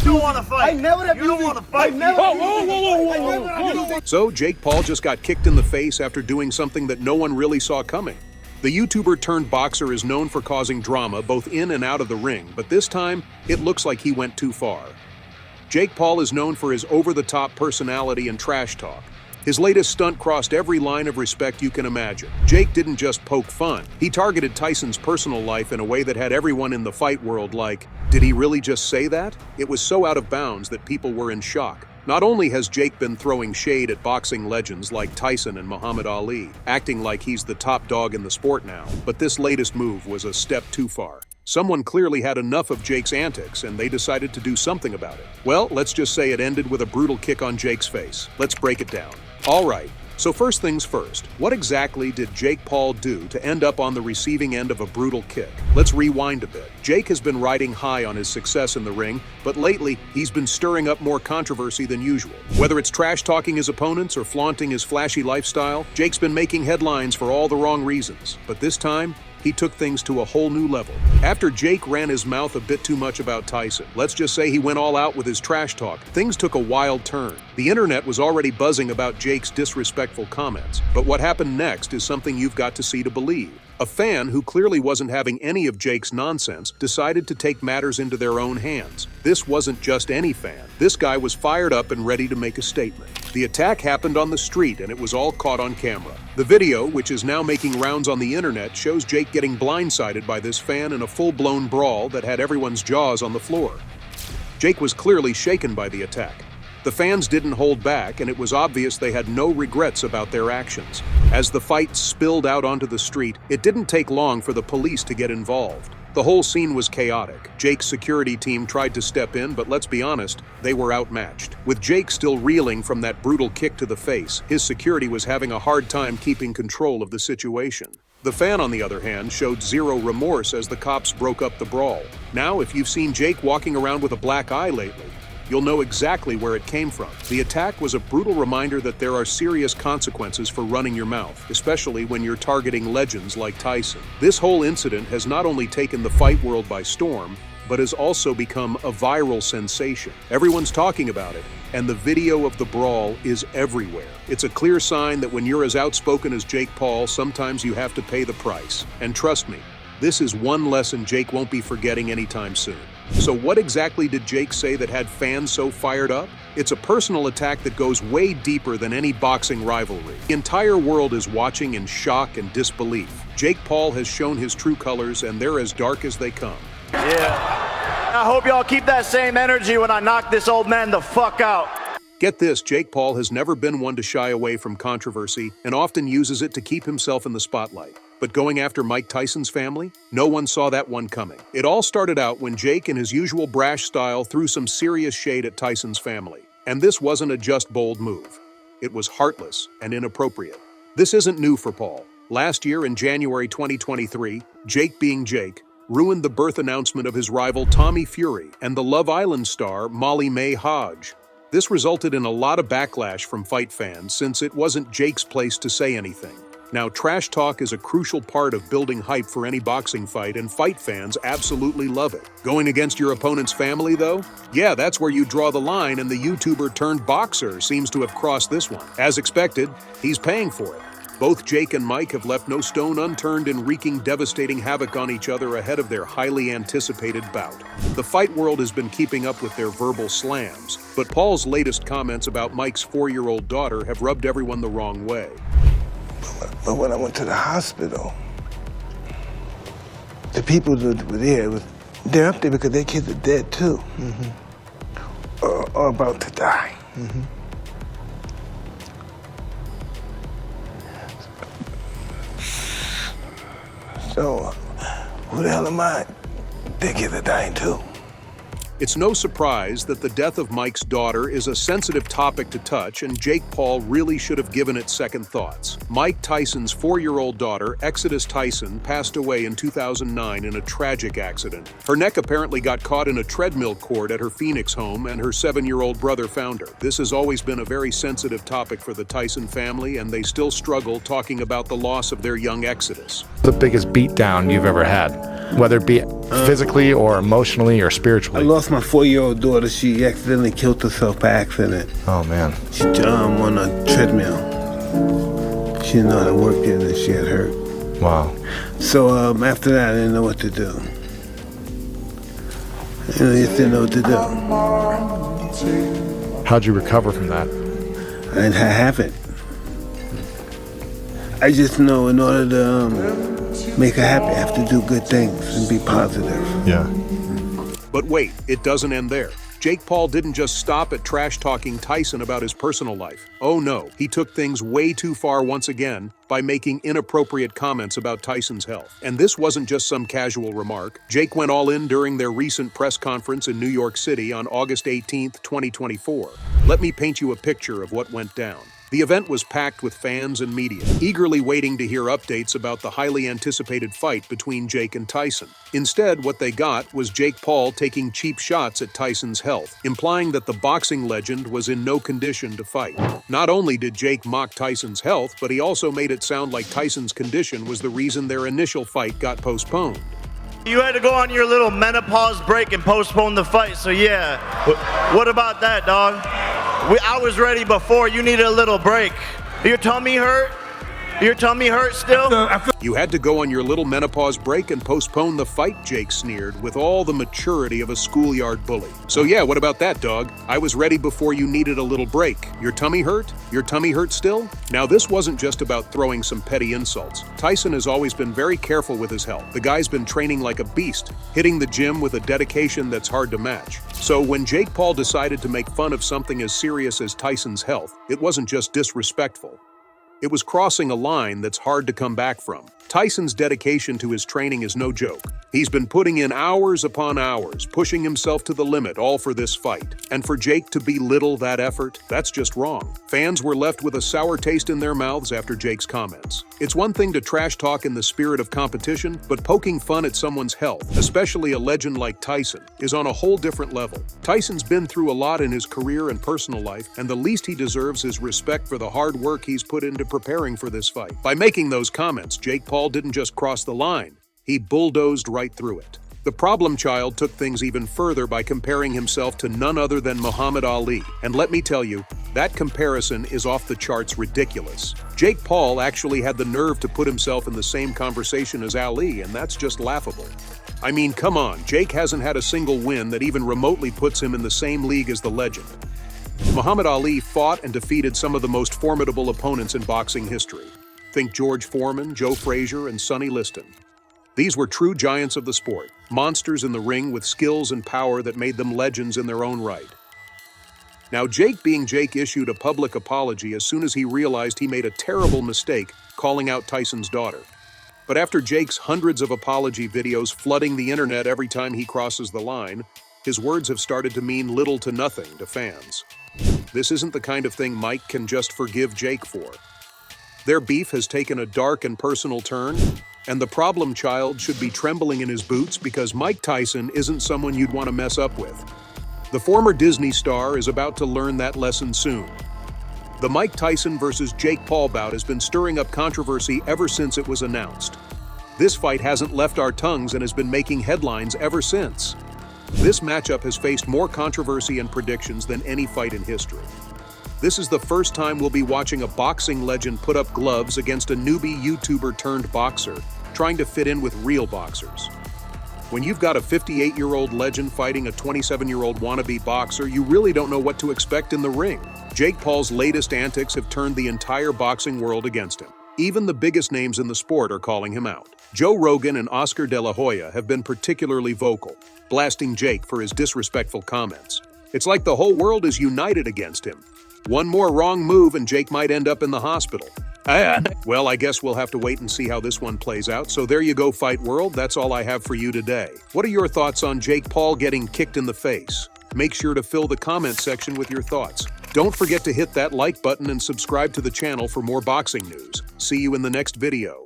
don't want to fight. I never abused You don't want to fight. So Jake Paul just got kicked in the face after doing something that no one really saw coming. The YouTuber turned boxer is known for causing drama both in and out of the ring, but this time it looks like he went too far. Jake Paul is known for his over-the-top personality and trash talk. His latest stunt crossed every line of respect you can imagine. Jake didn't just poke fun. He targeted Tyson's personal life in a way that had everyone in the fight world like, did he really just say that? It was so out of bounds that people were in shock. Not only has Jake been throwing shade at boxing legends like Tyson and Muhammad Ali, acting like he's the top dog in the sport now, but this latest move was a step too far. Someone clearly had enough of Jake's antics, and they decided to do something about it. Well, let's just say it ended with a brutal kick on Jake's face. Let's break it down. All right, so first things first, what exactly did Jake Paul do to end up on the receiving end of a brutal kick? Let's rewind a bit. Jake has been riding high on his success in the ring, but lately he's been stirring up more controversy than usual. Whether it's trash-talking his opponents or flaunting his flashy lifestyle, Jake's been making headlines for all the wrong reasons. But this time, he took things to a whole new level. After Jake ran his mouth a bit too much about Tyson, let's just say he went all out with his trash talk, things took a wild turn. The internet was already buzzing about Jake's disrespectful comments, but what happened next is something you've got to see to believe. A fan who clearly wasn't having any of Jake's nonsense decided to take matters into their own hands. This wasn't just any fan. This guy was fired up and ready to make a statement. The attack happened on the street and it was all caught on camera. The video, which is now making rounds on the internet, shows Jake getting blindsided by this fan in a full-blown brawl that had everyone's jaws on the floor. Jake was clearly shaken by the attack. The fans didn't hold back, and it was obvious they had no regrets about their actions. As the fight spilled out onto the street, it didn't take long for the police to get involved. The whole scene was chaotic. Jake's security team tried to step in, but let's be honest, they were outmatched. With Jake still reeling from that brutal kick to the face, his security was having a hard time keeping control of the situation. The fan, on the other hand, showed zero remorse as the cops broke up the brawl. Now, if you've seen Jake walking around with a black eye lately, you'll know exactly where it came from. The attack was a brutal reminder that there are serious consequences for running your mouth, especially when you're targeting legends like Tyson. This whole incident has not only taken the fight world by storm, but has also become a viral sensation. Everyone's talking about it, and the video of the brawl is everywhere. It's a clear sign that when you're as outspoken as Jake Paul, sometimes you have to pay the price. And trust me, this is one lesson Jake won't be forgetting anytime soon. So what exactly did Jake say that had fans so fired up? It's a personal attack that goes way deeper than any boxing rivalry. The entire world is watching in shock and disbelief. Jake Paul has shown his true colors, and they're as dark as they come. Yeah. I hope y'all keep that same energy when I knock this old man the fuck out. Get this, Jake Paul has never been one to shy away from controversy and often uses it to keep himself in the spotlight. But going after Mike Tyson's family? No one saw that one coming. It all started out when Jake, in his usual brash style, threw some serious shade at Tyson's family. And this wasn't a just bold move. It was heartless and inappropriate. This isn't new for Paul. Last year, in January 2023, Jake being Jake, ruined the birth announcement of his rival Tommy Fury and the Love Island star Molly May Hodge. This resulted in a lot of backlash from fight fans since it wasn't Jake's place to say anything. Now, trash talk is a crucial part of building hype for any boxing fight, and fight fans absolutely love it. Going against your opponent's family, though? Yeah, that's where you draw the line, and the YouTuber turned boxer seems to have crossed this one. As expected, he's paying for it. Both Jake and Mike have left no stone unturned in wreaking devastating havoc on each other ahead of their highly anticipated bout. The fight world has been keeping up with their verbal slams, but Paul's latest comments about Mike's 4-year-old daughter have rubbed everyone the wrong way. But when I went to the hospital, the people that were there, they're up there because their kids are dead too, or about to die. So, who the hell am I? Their kids are dying too. It's no surprise that the death of Mike's daughter is a sensitive topic to touch, and Jake Paul really should have given it second thoughts. Mike Tyson's 4-year-old daughter, Exodus Tyson, passed away in 2009 in a tragic accident. Her neck apparently got caught in a treadmill cord at her Phoenix home, and her 7-year-old brother found her. This has always been a very sensitive topic for the Tyson family, and they still struggle talking about the loss of their young Exodus. The biggest beatdown you've ever had, whether it be physically or emotionally or I spiritually? lost my 4-year-old daughter. She accidentally killed herself by accident. Oh, man. She on a treadmill. She didn't know how to work it, and she had hurt. Wow. So after that, I didn't know what to do. I just didn't know what to do. How'd you recover from that? I haven't. I just know in order to make her happy, I have to do good things and be positive. Yeah. But wait, it doesn't end there. Jake Paul didn't just stop at trash-talking Tyson about his personal life. Oh no, he took things way too far once again by making inappropriate comments about Tyson's health. And this wasn't just some casual remark. Jake went all in during their recent press conference in New York City on August 18th, 2024. Let me paint you a picture of what went down. The event was packed with fans and media, eagerly waiting to hear updates about the highly anticipated fight between Jake and Tyson. Instead, what they got was Jake Paul taking cheap shots at Tyson's health, implying that the boxing legend was in no condition to fight. Not only did Jake mock Tyson's health, but he also made it sound like Tyson's condition was the reason their initial fight got postponed. You had to go on your little menopause break and postpone the fight, so yeah. What about that, dog? I was ready before. You needed a little break. Your tummy hurt? Your tummy hurt still? You had to go on your little menopause break and postpone the fight, Jake sneered, with all the maturity of a schoolyard bully. So yeah, what about that, dog? I was ready before you needed a little break. Your tummy hurt? Your tummy hurt still? Now, this wasn't just about throwing some petty insults. Tyson has always been very careful with his health. The guy's been training like a beast, hitting the gym with a dedication that's hard to match. So when Jake Paul decided to make fun of something as serious as Tyson's health, it wasn't just disrespectful. It was crossing a line that's hard to come back from. Tyson's dedication to his training is no joke. He's been putting in hours upon hours, pushing himself to the limit, all for this fight. And for Jake to belittle that effort, that's just wrong. Fans were left with a sour taste in their mouths after Jake's comments. It's one thing to trash talk in the spirit of competition, but poking fun at someone's health, especially a legend like Tyson, is on a whole different level. Tyson's been through a lot in his career and personal life, and the least he deserves is respect for the hard work he's put into preparing for this fight. By making those comments, Jake Paul didn't just cross the line, he bulldozed right through it. The problem child took things even further by comparing himself to none other than Muhammad Ali. And let me tell you, that comparison is off the charts ridiculous. Jake Paul actually had the nerve to put himself in the same conversation as Ali, and that's just laughable. I mean, come on, Jake hasn't had a single win that even remotely puts him in the same league as the legend. Muhammad Ali fought and defeated some of the most formidable opponents in boxing history. Think George Foreman, Joe Frazier, and Sonny Liston. These were true giants of the sport, monsters in the ring with skills and power that made them legends in their own right. Now, Jake being Jake issued a public apology as soon as he realized he made a terrible mistake calling out Tyson's daughter. But after Jake's hundreds of apology videos flooding the internet every time he crosses the line, his words have started to mean little to nothing to fans. This isn't the kind of thing Mike can just forgive Jake for. Their beef has taken a dark and personal turn, and the problem child should be trembling in his boots because Mike Tyson isn't someone you'd want to mess up with. The former Disney star is about to learn that lesson soon. The Mike Tyson versus Jake Paul bout has been stirring up controversy ever since it was announced. This fight hasn't left our tongues and has been making headlines ever since. This matchup has faced more controversy and predictions than any fight in history. This is the first time we'll be watching a boxing legend put up gloves against a newbie YouTuber turned boxer, trying to fit in with real boxers. When you've got a 58-year-old legend fighting a 27-year-old wannabe boxer, you really don't know what to expect in the ring. Jake Paul's latest antics have turned the entire boxing world against him. Even the biggest names in the sport are calling him out. Joe Rogan and Oscar De La Hoya have been particularly vocal, blasting Jake for his disrespectful comments. It's like the whole world is united against him. One more wrong move and Jake might end up in the hospital. Well, I guess we'll have to wait and see how this one plays out. So there you go, Fight World. That's all I have for you today. What are your thoughts on Jake Paul getting kicked in the face? Make sure to fill the comment section with your thoughts. Don't forget to hit that like button and subscribe to the channel for more boxing news. See you in the next video.